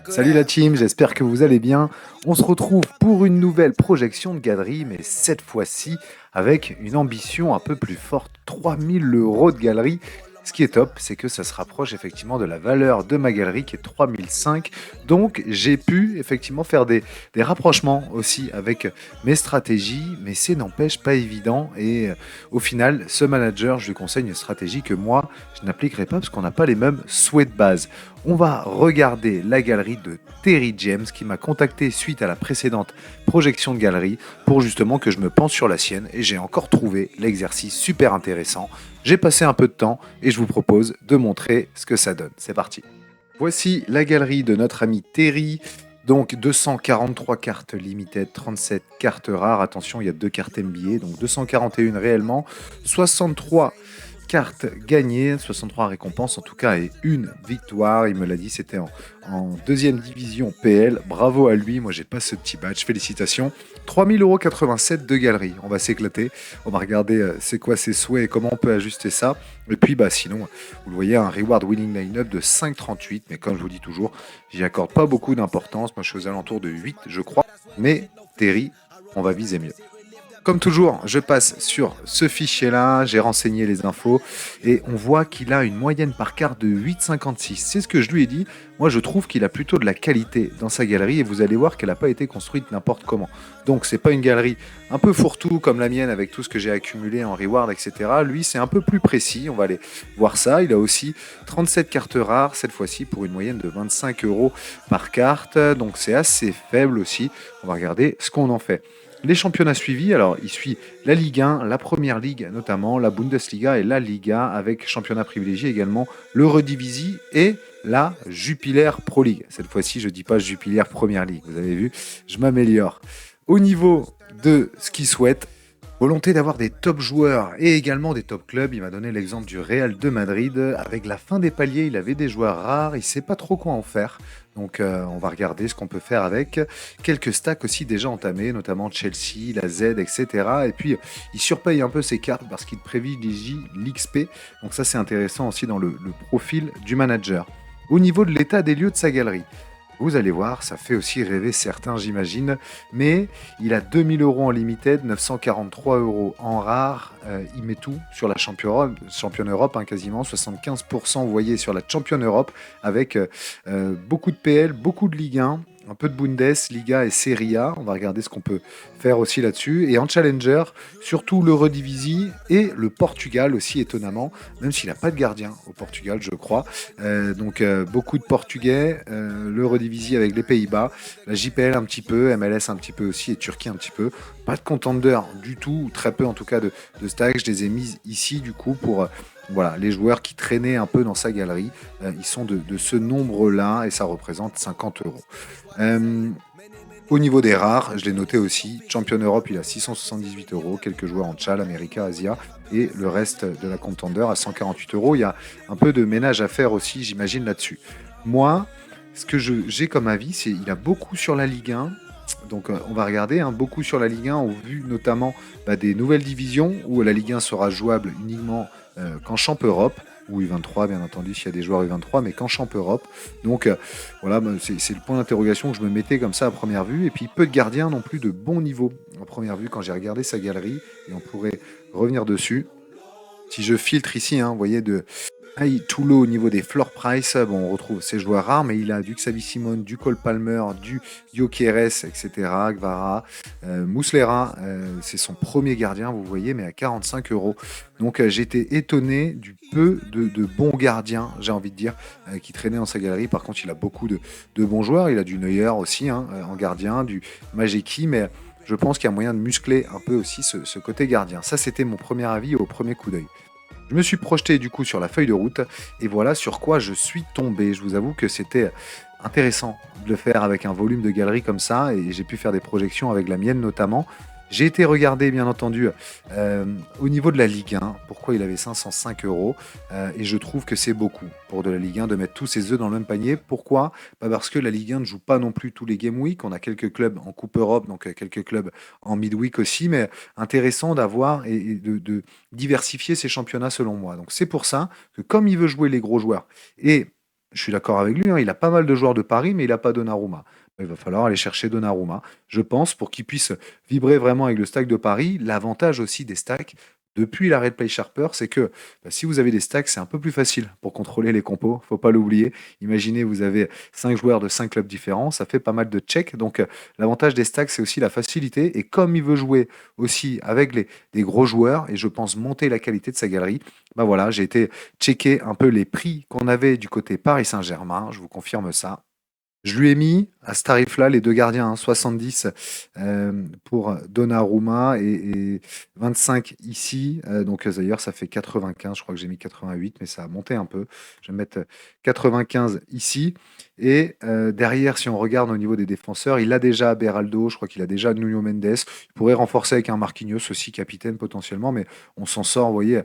Salut la team, j'espère que vous allez bien. On se retrouve pour une nouvelle projection de galerie, mais cette fois-ci avec une ambition un peu plus forte, 3000 € de galerie. Ce qui est top, c'est que ça se rapproche effectivement de la valeur de ma galerie qui est 3005. Donc j'ai pu effectivement faire des rapprochements aussi avec mes stratégies, mais c'est n'empêche pas évident. Et au final, ce manager, je lui conseille une stratégie que moi, je n'appliquerai pas parce qu'on n'a pas les mêmes souhaits de base. On va regarder la galerie de Terry James qui m'a contacté suite à la précédente projection de galerie pour justement que je me pense sur la sienne et j'ai encore trouvé l'exercice super intéressant. J'ai passé un peu de temps et je vous propose de montrer ce que ça donne. C'est parti. Voici la galerie de notre ami Terry. Donc 243 cartes limited, 37 cartes rares. Attention, il y a 2 cartes NBA, donc 241 réellement. 63 cartes gagnées, 63 récompenses en tout cas et une victoire. Il me l'a dit, c'était en deuxième division PL. Bravo à lui, moi j'ai pas ce petit badge, félicitations. 3087 € de galerie, on va s'éclater. On va regarder c'est quoi ses souhaits et comment on peut ajuster ça. Et puis sinon, vous le voyez, un reward winning line-up de 5,38. Mais comme je vous dis toujours, j'y accorde pas beaucoup d'importance. Moi je suis aux alentours de 8 je crois. Mais Terry, on va viser mieux. Comme toujours, je passe sur ce fichier-là, j'ai renseigné les infos et on voit qu'il a une moyenne par carte de 8,56. C'est ce que je lui ai dit. Moi, je trouve qu'il a plutôt de la qualité dans sa galerie et vous allez voir qu'elle n'a pas été construite n'importe comment. Donc, c'est pas une galerie un peu fourre-tout comme la mienne avec tout ce que j'ai accumulé en reward, etc. Lui, c'est un peu plus précis. On va aller voir ça. Il a aussi 37 cartes rares cette fois-ci pour une moyenne de 25 € par carte. Donc, c'est assez faible aussi. On va regarder ce qu'on en fait. Les championnats suivis, alors il suit la Ligue 1, la Première Ligue notamment, la Bundesliga et la Liga avec championnat privilégié également, l'Eredivisie et la Jupiler Pro League. Cette fois-ci, je ne dis pas Jupiler Première Ligue, vous avez vu, je m'améliore. Au niveau de ce qu'il souhaite, volonté d'avoir des top joueurs et également des top clubs. Il m'a donné l'exemple du Real de Madrid. Avec la fin des paliers, il avait des joueurs rares. Il ne sait pas trop quoi en faire. Donc on va regarder ce qu'on peut faire avec. Quelques stacks aussi déjà entamés, notamment Chelsea, la Z, etc. Et puis il surpaye un peu ses cartes parce qu'il privilégie l'XP. Donc ça c'est intéressant aussi dans le profil du manager. Au niveau de l'état des lieux de sa galerie. Vous allez voir, ça fait aussi rêver certains, j'imagine. Mais il a 2000 € en limited, 943 € en rare. Il met tout sur la championne Europe, quasiment 75%, vous voyez, sur la championne Europe, avec beaucoup de PL, beaucoup de Ligue 1, un peu de Bundesliga et Serie A. On va regarder ce qu'on peut faire aussi là-dessus. Et en Challenger, surtout l'Eredivisie et le Portugal aussi, étonnamment, même s'il n'a pas de gardien au Portugal, je crois. Donc beaucoup de Portugais, l'Eredivisie avec les Pays-Bas, la JPL un petit peu, MLS un petit peu aussi et Turquie un petit peu. Pas de contender du tout, ou très peu en tout cas de stacks. Je les ai mis ici du coup pour... Voilà, les joueurs qui traînaient un peu dans sa galerie, ils sont de ce nombre-là et ça représente 50 €. Au niveau des rares, je l'ai noté aussi, Champion Europe, il a 678 €, quelques joueurs en Tchal, America, Asia, et le reste de la Contender à 148 €. Il y a un peu de ménage à faire aussi, j'imagine, là-dessus. Moi, ce que j'ai comme avis, c'est qu'il a beaucoup sur la Ligue 1. Donc on va regarder beaucoup sur la Ligue 1 au vu notamment des nouvelles divisions où la Ligue 1 sera jouable uniquement qu'en Champ Europe ou U23 bien entendu s'il y a des joueurs U23 mais qu'en Champ Europe. Donc voilà, c'est le point d'interrogation que je me mettais comme ça à première vue et puis peu de gardiens non plus de bon niveau à première vue quand j'ai regardé sa galerie et on pourrait revenir dessus. Si je filtre ici, vous voyez tout low au niveau des floor price, bon, on retrouve ces joueurs rares, mais il a du Xavi Simon, du Cole Palmer, du Gyökeres, etc., Gvara, Muslera, c'est son premier gardien, vous voyez, mais à 45 €. Donc j'étais étonné du peu de bons gardiens, j'ai envie de dire, qui traînaient dans sa galerie. Par contre, il a beaucoup de bons joueurs, il a du Neuer aussi en gardien, du Majeki, mais je pense qu'il y a moyen de muscler un peu aussi ce côté gardien. Ça, c'était mon premier avis au premier coup d'œil. Je me suis projeté du coup sur la feuille de route et voilà sur quoi je suis tombé. Je vous avoue que c'était intéressant de le faire avec un volume de galerie comme ça et j'ai pu faire des projections avec la mienne notamment. J'ai été regarder, bien entendu, au niveau de la Ligue 1, pourquoi il avait 505 euros. Et je trouve que c'est beaucoup pour de la Ligue 1 de mettre tous ses œufs dans le même panier. Pourquoi? Bah, parce que la Ligue 1 ne joue pas non plus tous les Game Week. On a quelques clubs en Coupe Europe, donc quelques clubs en Midweek aussi, mais intéressant d'avoir et de diversifier ses championnats selon moi. Donc c'est pour ça que comme il veut jouer les gros joueurs, et je suis d'accord avec lui, hein, il a pas mal de joueurs de Paris, mais il n'a pas Donnarumma. Il va falloir aller chercher Donnarumma, je pense, pour qu'il puisse vibrer vraiment avec le stack de Paris. L'avantage aussi des stacks, depuis l'arrêt de Play Sharper, c'est que bah, si vous avez des stacks, c'est un peu plus facile pour contrôler les compos. Faut pas l'oublier. Imaginez, vous avez 5 joueurs de 5 clubs différents, ça fait pas mal de checks. Donc, l'avantage des stacks, c'est aussi la facilité. Et comme il veut jouer aussi avec des gros joueurs, et je pense monter la qualité de sa galerie, bah voilà, j'ai été checker un peu les prix qu'on avait du côté Paris Saint-Germain. Je vous confirme ça. Je lui ai mis à ce tarif-là les deux gardiens, hein, 70 pour Donnarumma et 25 ici. Donc d'ailleurs, ça fait 95. Je crois que j'ai mis 88, mais ça a monté un peu. Je vais mettre 95 ici. Et derrière, si on regarde au niveau des défenseurs, il a déjà Beraldo, je crois qu'il a déjà Nuno Mendes. Il pourrait renforcer avec un Marquinhos aussi, capitaine potentiellement, mais on s'en sort, vous voyez,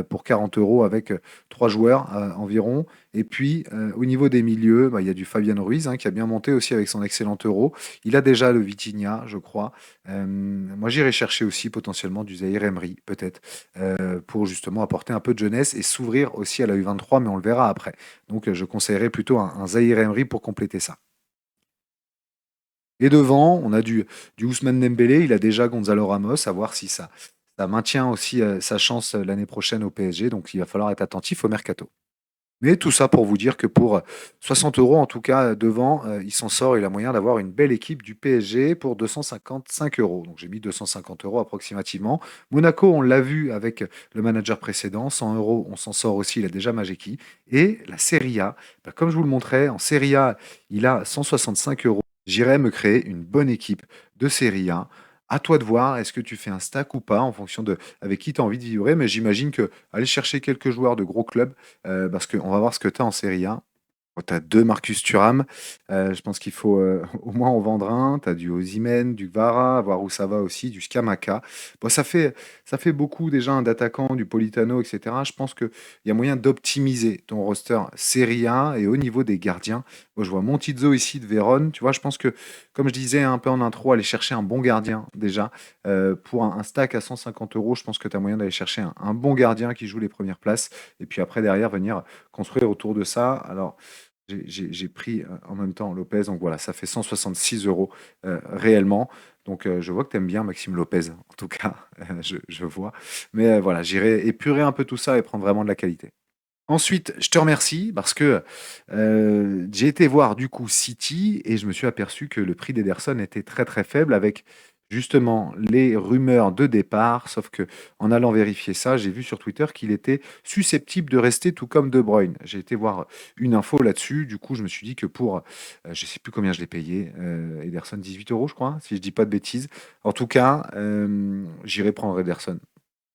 pour 40 euros avec trois joueurs environ. Et puis, au niveau des milieux, bah, il y a du Fabian Ruiz hein, qui a bien monté aussi avec son excellent euro. Il a déjà le Vitinha, je crois. Moi, j'irai chercher aussi potentiellement du Zahir Emery, peut-être, pour justement apporter un peu de jeunesse et s'ouvrir aussi à la U23, mais on le verra après. Donc, je conseillerais plutôt un Zahir Emery pour compléter ça. Et devant, on a du Ousmane Dembélé. Il a déjà Gonzalo Ramos, à voir si ça maintient aussi sa chance l'année prochaine au PSG. Donc, il va falloir être attentif au mercato. Mais tout ça pour vous dire que pour 60 euros, en tout cas, devant, il s'en sort. Il a moyen d'avoir une belle équipe du PSG pour 255 euros. Donc j'ai mis 250 euros approximativement. Monaco, on l'a vu avec le manager précédent. 100 euros, on s'en sort aussi. Il a déjà Majeki. Et la Serie A, bah, comme je vous le montrais, en Serie A, il a 165 euros. J'irai me créer une bonne équipe de Serie A. À toi de voir, est-ce que tu fais un stack ou pas en fonction de avec qui tu as envie de vibrer. Mais j'imagine que aller chercher quelques joueurs de gros clubs, parce qu'on va voir ce que tu as en Serie A. Tu as 2 Marcus Thuram, je pense qu'il faut, au moins en vendre un. Tu as du Osimhen, du Kvara, voir où ça va aussi, du Scamacca. Bon, ça fait beaucoup déjà hein, d'attaquants, du Politano et cetera. Je pense qu'il y a moyen d'optimiser ton roster Serie A et au niveau des gardiens, moi je vois Montizzo ici de Vérone, tu vois? Je pense que, comme je disais un peu en intro, aller chercher un bon gardien déjà, pour un stack à 150 euros, je pense que tu as moyen d'aller chercher un bon gardien qui joue les premières places et puis après derrière venir construire autour de ça. Alors j'ai pris en même temps Lopez, donc voilà, ça fait 166 euros réellement. Donc je vois que tu aimes bien Maxime Lopez, en tout cas, je vois. Mais voilà, j'irai épurer un peu tout ça et prendre vraiment de la qualité. Ensuite, je te remercie parce que j'ai été voir du coup City et je me suis aperçu que le prix d'Ederson était très très faible avec justement les rumeurs de départ. Sauf que en allant vérifier ça, j'ai vu sur Twitter qu'il était susceptible de rester tout comme De Bruyne. J'ai été voir une info là-dessus. Du coup, je me suis dit que pour, je sais plus combien je l'ai payé, Ederson 18 euros, je crois, si je dis pas de bêtises. En tout cas, j'irai prendre Ederson.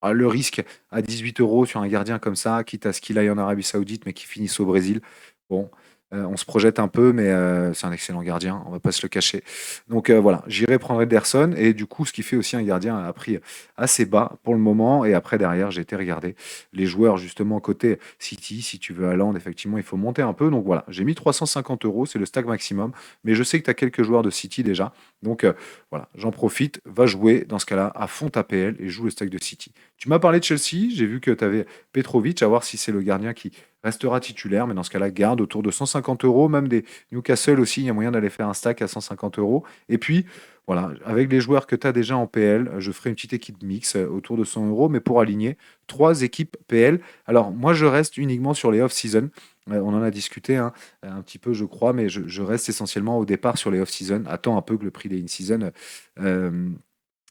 Ah, le risque à 18 euros sur un gardien comme ça, quitte à ce qu'il aille en Arabie Saoudite, mais qu'il finisse au Brésil. Bon, on se projette un peu, mais c'est un excellent gardien, on va pas se le cacher. Donc voilà, j'irai prendre Ederson, et du coup, ce qui fait aussi un gardien à prix assez bas pour le moment. Et après, derrière, j'ai été regarder les joueurs justement côté City. Si tu veux Haaland, effectivement, il faut monter un peu. Donc voilà, j'ai mis 350 euros, c'est le stack maximum. Mais je sais que tu as quelques joueurs de City déjà. Donc voilà, j'en profite, va jouer dans ce cas-là à fond ta PL et joue le stack de City. Tu m'as parlé de Chelsea, j'ai vu que tu avais Petrovic, à voir si c'est le gardien qui restera titulaire, mais dans ce cas-là, garde autour de 150 euros, même des Newcastle aussi, il y a moyen d'aller faire un stack à 150 euros. Et puis, voilà, avec les joueurs que tu as déjà en PL, je ferai une petite équipe mix autour de 100 euros, mais pour aligner trois équipes PL. Alors, moi, je reste uniquement sur les off-season. On en a discuté hein, un petit peu, je crois, mais je reste essentiellement au départ sur les off-season. Attends un peu que le prix des in-season euh,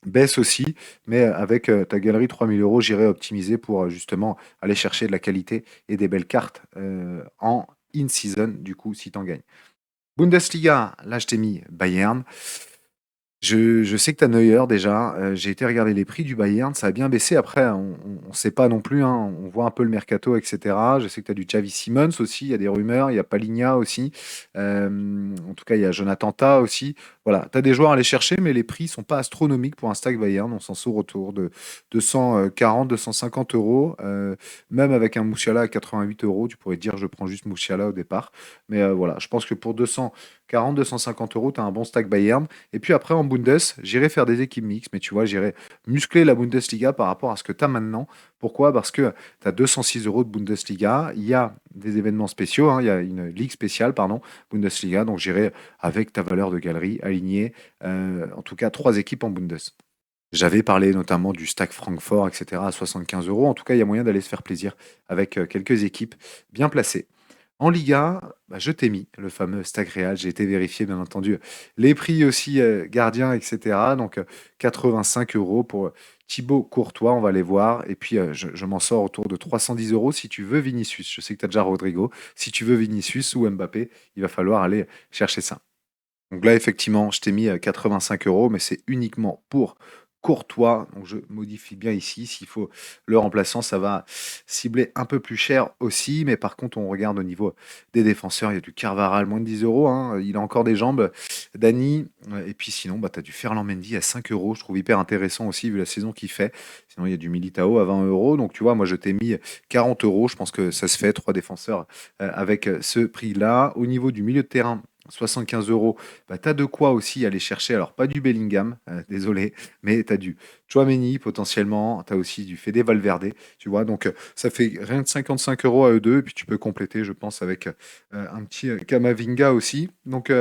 baisse aussi, mais avec ta galerie 3000 euros, j'irai optimiser pour justement aller chercher de la qualité et des belles cartes en in-season, du coup, si tu en gagnes. Bundesliga, là je t'ai mis Bayern. Je sais que tu as Neuer déjà, j'ai été regarder les prix du Bayern, ça a bien baissé. Après, on sait pas non plus, hein, on voit un peu le mercato et cetera. Je sais que tu as du Xavi Simons aussi, il y a des rumeurs, il y a Palinha aussi, en tout cas, il y a Jonathan Tah aussi. Voilà, tu as des joueurs à aller chercher, mais les prix sont pas astronomiques pour un stack Bayern. On s'en sort autour de 240-250 €, même avec un Musiala à 88 €, tu pourrais te dire: «Je prends juste Musiala au départ». Mais voilà, je pense que pour 240-250 €, tu as un bon stack Bayern. Et puis après, en Bundes, j'irai faire des équipes mixtes, mais tu vois, j'irai muscler la Bundesliga par rapport à ce que tu as maintenant. Pourquoi? Parce que tu as 206 € de Bundesliga. Il y a des événements spéciaux, hein, il y a une ligue spéciale, pardon, Bundesliga. Donc j'irai avec ta valeur de galerie alignée, en tout cas 3 équipes en Bundes. J'avais parlé notamment du Stack Francfort, etc., à 75 €. En tout cas, il y a moyen d'aller se faire plaisir avec quelques équipes bien placées. En Liga, bah, je t'ai mis le fameux Stag Real. J'ai été vérifier, bien entendu, les prix aussi gardiens, etc. Donc 85 € pour Thibaut Courtois, on va les voir. Et puis je m'en sors autour de 310 € si tu veux Vinicius. Je sais que tu as déjà Rodrigo. Si tu veux Vinicius ou Mbappé, il va falloir aller chercher ça. Donc là, effectivement, je t'ai mis 85 €, mais c'est uniquement pour Courtois. Donc je modifie bien ici. S'il faut le remplaçant, ça va cibler un peu plus cher aussi. Mais par contre, on regarde au niveau des défenseurs, il y a du Carvaral, moins de 10 €, hein. Il a encore des jambes. Dani. Et puis sinon, bah, tu as du Ferland Mendy à 5 €. Je trouve hyper intéressant aussi, vu la saison qu'il fait. Sinon, il y a du Militao à 20 €. Donc tu vois, moi, je t'ai mis 40 €. Je pense que ça se fait, 3 défenseurs avec ce prix-là. Au niveau du milieu de terrain, 75 €. Bah, tu as de quoi aussi aller chercher, alors pas du Bellingham, désolé, mais tu as du Tchouaméni potentiellement, tu as aussi du Fede Valverde, tu vois? Donc ça fait rien de 55 € à eux 2 et puis tu peux compléter, je pense, avec, un petit, Camavinga aussi. Donc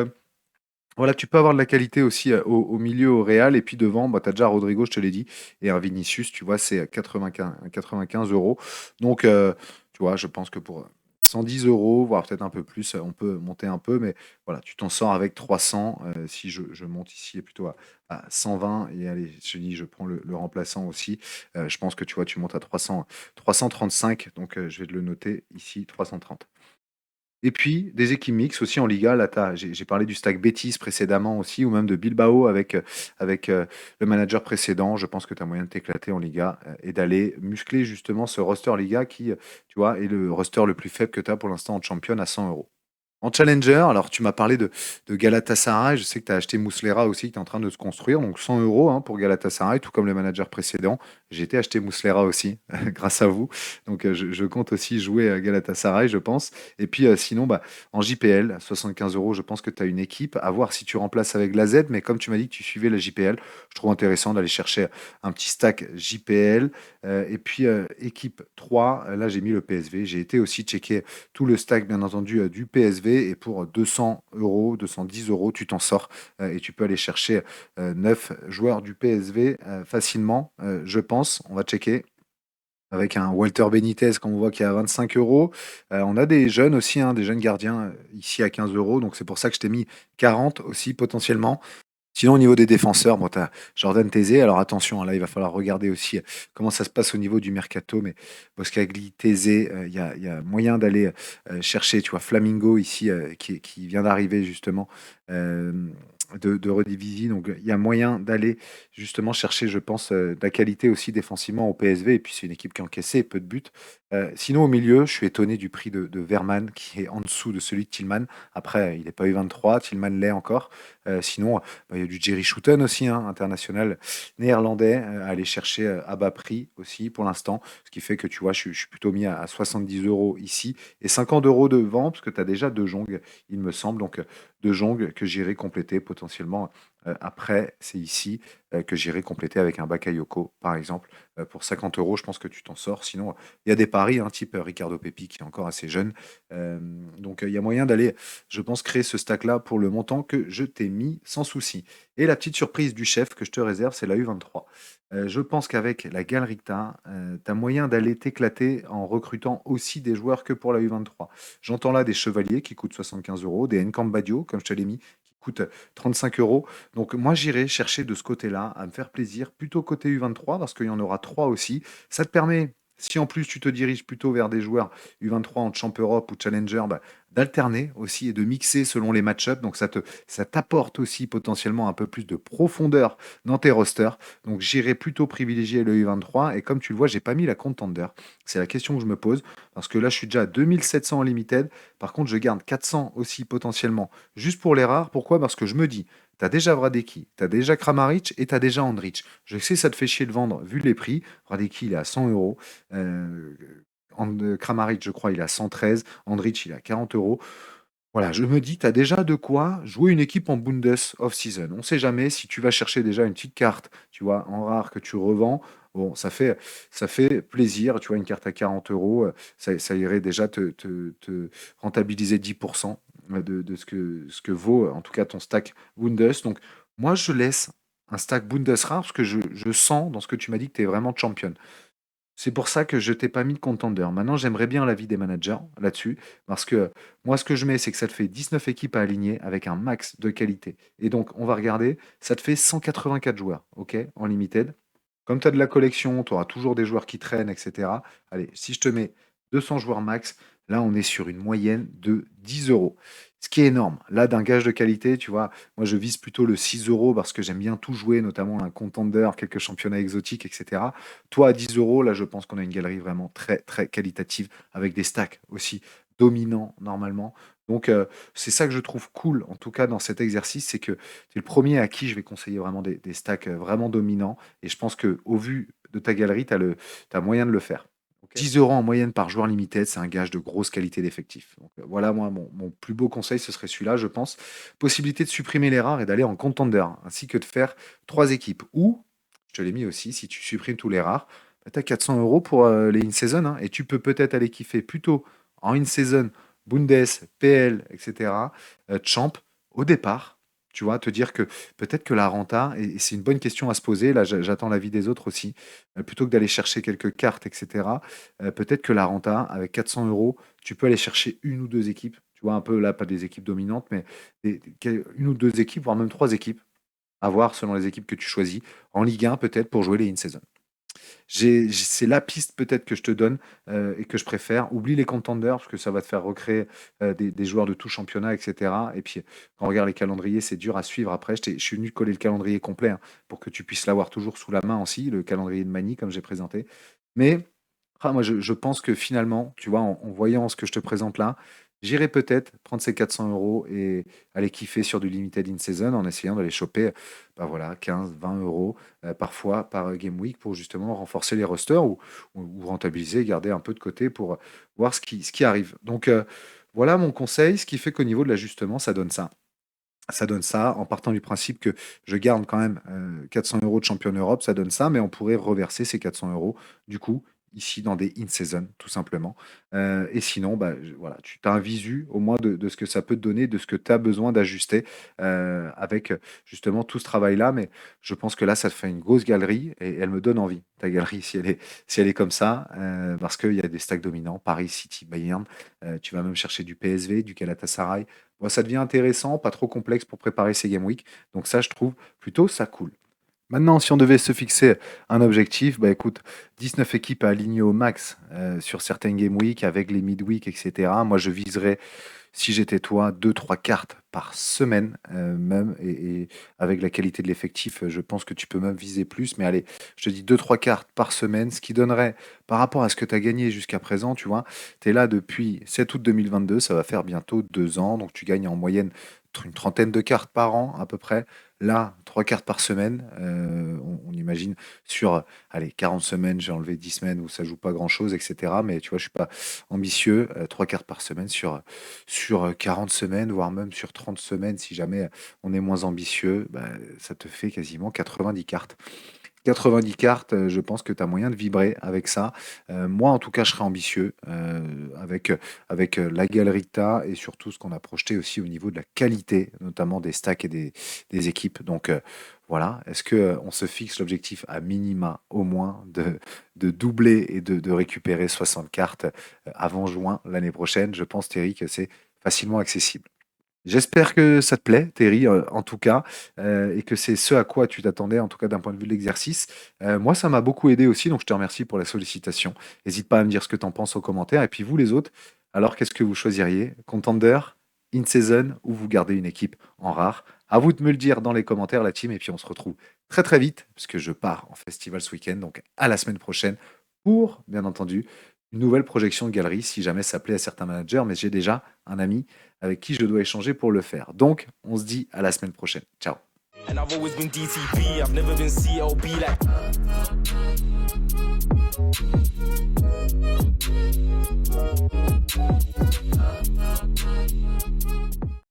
voilà, tu peux avoir de la qualité aussi, au milieu, au Real et puis devant, bah, tu as déjà Rodrigo, je te l'ai dit et un Vinicius, tu vois, c'est 95 €. Donc tu vois, je pense que pour 110 €, voire peut-être un peu plus, on peut monter un peu, mais voilà, tu t'en sors avec 300. Si je monte ici plutôt à 120 et allez, je te dis, je prends le remplaçant aussi, je pense que tu vois, tu montes à 335, donc je vais te le noter ici, 330. Et puis, des équipes mixtes aussi en Liga. Là, j'ai parlé du Stag Betis précédemment aussi, ou même de Bilbao avec le manager précédent. Je pense que tu as moyen de t'éclater en Liga et d'aller muscler justement ce roster Liga qui, tu vois, est le roster le plus faible que tu as pour l'instant en champion à 100 €. En challenger, alors tu m'as parlé de Galatasaray, je sais que tu as acheté Muslera aussi, que tu es en train de se construire, donc 100 € hein, pour Galatasaray, tout comme le manager précédent. J'ai été acheter Muslera aussi, grâce à vous. Donc je compte aussi jouer à Galatasaray, je pense. Et puis sinon, bah, en JPL, 75 €, je pense que tu as une équipe, à voir si tu remplaces avec la Z, mais comme tu m'as dit que tu suivais la JPL, je trouve intéressant d'aller chercher un petit stack JPL. Et puis équipe 3, là j'ai mis le PSV, j'ai été aussi checker tout le stack, bien entendu, du PSV. Et pour 200 €, 210 €, tu t'en sors et tu peux aller chercher 9 joueurs du PSV facilement, je pense. On va checker. Avec un Walter Benitez, comme on voit qui est à 25 €. On a des jeunes aussi, hein, des jeunes gardiens ici à 15 €. Donc c'est pour ça que je t'ai mis 40 aussi potentiellement. Sinon, au niveau des défenseurs, bon, tu as Jordan Thésée. Alors attention, hein, là, il va falloir regarder aussi comment ça se passe au niveau du mercato. Mais Boskagli, Thésée, il y a moyen d'aller chercher, tu vois, Flamingo ici, qui vient d'arriver justement euh, de Redivisie. Donc il y a moyen d'aller justement chercher, je pense, de la qualité aussi défensivement au PSV. Et puis c'est une équipe qui a encaissé peu de buts. Sinon, au milieu, je suis étonné du prix de Verman, qui est en dessous de celui de Tillman. Après, il n'est pas U23, Tillman l'est encore. Sinon, bah, il y a du Jerry Schouten aussi, hein, international néerlandais, à aller chercher à bas prix aussi pour l'instant. Ce qui fait que tu vois, je suis plutôt mis à 70 € ici et 50 € de vente, parce que tu as déjà De Jong, il me semble. Donc De Jong que j'irai compléter potentiellement. Après, c'est ici que j'irai compléter avec un Bakayoko, par exemple. Pour 50 €, je pense que tu t'en sors. Sinon, il y a des paris, hein, type Ricardo Pepi, qui est encore assez jeune. Donc, il y a moyen d'aller, je pense, créer ce stack-là pour le montant que je t'ai mis sans souci. Et la petite surprise du chef que je te réserve, c'est la U23. Je pense qu'avec la Galerie que tu as moyen d'aller t'éclater en recrutant aussi des joueurs que pour la U23. J'entends là des chevaliers qui coûtent 75 €, des Nkambadio, comme je te l'ai mis, qui coûtent 35 €. Donc moi, j'irai chercher de ce côté-là à me faire plaisir, plutôt côté U23, parce qu'il y en aura 3 aussi. Ça te permet Si en plus tu te diriges plutôt vers des joueurs U23 en Champ Europe ou Challenger, bah, d'alterner aussi et de mixer selon les match-ups. Donc ça t'apporte aussi potentiellement un peu plus de profondeur dans tes rosters. Donc j'irai plutôt privilégier le U23. Et comme tu le vois, j'ai pas mis la contender. C'est la question que je me pose. Parce que là, je suis déjà à 2700 en limited. Par contre, je garde 400 aussi potentiellement juste pour les rares. Pourquoi? Parce que je me dis, t'as déjà Vradeki, t'as déjà Kramaric et t'as déjà Andrich. Je sais, ça te fait chier de vendre vu les prix. Vradeki, il est à 100 euros. Euh, Kramaric, je crois, il est à 113. Andrich, il est à 40 euros. Voilà, je me dis, tu as déjà de quoi jouer une équipe en Bundes off-season. On ne sait jamais si tu vas chercher déjà une petite carte, tu vois, en rare que tu revends. Bon, ça fait plaisir, tu vois, une carte à 40 euros, ça irait déjà te rentabiliser 10% de ce que vaut, en tout cas, ton stack Bundes. Donc, moi, je laisse un stack Bundes rare parce que je sens dans ce que tu m'as dit que tu es vraiment champion. C'est pour ça que je t'ai pas mis de contender. Maintenant, j'aimerais bien l'avis des managers là-dessus, parce que moi, ce que je mets, c'est que ça te fait 19 équipes à aligner avec un max de qualité. Et donc, on va regarder, ça te fait 184 joueurs, ok, en limited. Comme tu as de la collection, tu auras toujours des joueurs qui traînent, etc. Allez, si je te mets 200 joueurs max, là, on est sur une moyenne de 10 euros. Ce qui est énorme. Là, d'un gage de qualité, tu vois, moi, je vise plutôt le 6 euros parce que j'aime bien tout jouer, notamment un contender, quelques championnats exotiques, etc. Toi, à 10 euros, là, je pense qu'on a une galerie vraiment très, très qualitative avec des stacks aussi dominants normalement. Donc, c'est ça que je trouve cool, en tout cas, dans cet exercice, c'est que tu es le premier à qui je vais conseiller vraiment des stacks vraiment dominants. Et je pense qu'au vu de ta galerie, tu as moyen de le faire. Ok. 10 euros en moyenne par joueur limité, c'est un gage de grosse qualité d'effectif. Donc, voilà, moi, mon plus beau conseil, ce serait celui-là, je pense. Possibilité de supprimer les rares et d'aller en contender, ainsi que de faire 3 équipes. Ou, je te l'ai mis aussi, si tu supprimes tous les rares, tu as 400 euros pour les in-season. Hein, et tu peux peut-être aller kiffer plutôt en in-season, Bundes, PL, etc., Champ, au départ. Tu vois, te dire que peut-être que la renta, et c'est une bonne question à se poser, là j'attends l'avis des autres aussi, plutôt que d'aller chercher quelques cartes, etc., peut-être que la renta, avec 400 euros, tu peux aller chercher une ou deux équipes, tu vois, un peu là, pas des équipes dominantes, mais une ou deux équipes, voire même 3 équipes, à voir selon les équipes que tu choisis, en Ligue 1 peut-être pour jouer les in-season. C'est la piste peut-être que je te donne et que je préfère. Oublie les contenders parce que ça va te faire recréer des joueurs de tout championnat, etc. Et puis, quand on regarde les calendriers, c'est dur à suivre après. Je suis venu coller le calendrier complet hein, pour que tu puisses l'avoir toujours sous la main aussi, le calendrier de Mani, comme j'ai présenté. Mais moi, je pense que finalement, tu vois, en voyant ce que je te présente là, j'irai peut-être prendre ces 400 euros et aller kiffer sur du limited in season en essayant d'aller choper bah voilà, 15, 20 euros parfois par game week pour justement renforcer les rosters ou rentabiliser et garder un peu de côté pour voir ce qui arrive. Donc voilà mon conseil, ce qui fait qu'au niveau de l'ajustement, ça donne ça. Ça donne ça, en partant du principe que je garde quand même 400 euros de champion Europe, ça donne ça, mais on pourrait reverser ces 400 euros, du coup, ici dans des in-season, tout simplement. Et sinon, bah, voilà, tu as un visu au moins de ce que ça peut te donner, de ce que tu as besoin d'ajuster avec justement tout ce travail-là. Mais je pense que là, ça te fait une grosse galerie et elle me donne envie, ta galerie, si elle est comme ça, parce qu'il y a des stacks dominants, Paris, City, Bayern. Tu vas même chercher du PSV, du Galatasaray. Bon, ça devient intéressant, pas trop complexe pour préparer ces Game Week. Donc ça, je trouve plutôt ça cool. Maintenant, si on devait se fixer un objectif, bah écoute, 19 équipes à aligner au max sur certaines Game Week avec les midweek, etc. Moi, je viserais si j'étais toi, deux trois cartes par semaine, même, et avec la qualité de l'effectif, je pense que tu peux même viser plus. Mais allez, je te dis deux trois cartes par semaine, ce qui donnerait, par rapport à ce que tu as gagné jusqu'à présent, tu vois, tu es là depuis 7 août 2022, ça va faire bientôt 2 ans, donc tu gagnes en moyenne une trentaine de cartes par an à peu près. Là, 3 cartes par semaine, on imagine sur, allez, 40 semaines, j'ai enlevé 10 semaines où ça joue pas grand-chose, etc. Mais tu vois, je suis pas ambitieux, 3 cartes par semaine sur 40 semaines, voire même sur 30 semaines, si jamais on est moins ambitieux, bah, ça te fait quasiment 90 cartes. 90 cartes, je pense que tu as moyen de vibrer avec ça. Moi, en tout cas, je serais ambitieux avec la galerie que tu as et surtout ce qu'on a projeté aussi au niveau de la qualité, notamment des stacks et des équipes. Donc voilà, est-ce que on se fixe l'objectif à minima au moins de doubler et de récupérer 60 cartes avant juin l'année prochaine? Je pense, Thierry, que c'est facilement accessible. J'espère que ça te plaît, Terry, en tout cas, et que c'est ce à quoi tu t'attendais, en tout cas d'un point de vue de l'exercice. Moi, ça m'a beaucoup aidé aussi, donc je te remercie pour la sollicitation. N'hésite pas à me dire ce que tu en penses aux commentaires. Et puis vous, les autres, alors qu'est-ce que vous choisiriez? Contender, in-season ou vous gardez une équipe en rare? À vous de me le dire dans les commentaires, la team, et puis on se retrouve très très vite, parce que je pars en festival ce week-end, donc à la semaine prochaine pour, bien entendu, une nouvelle projection de galerie, si jamais ça plaît à certains managers, mais j'ai déjà un ami avec qui je dois échanger pour le faire. Donc, on se dit à la semaine prochaine. Ciao. And I've always been DTP, I've never been CLB like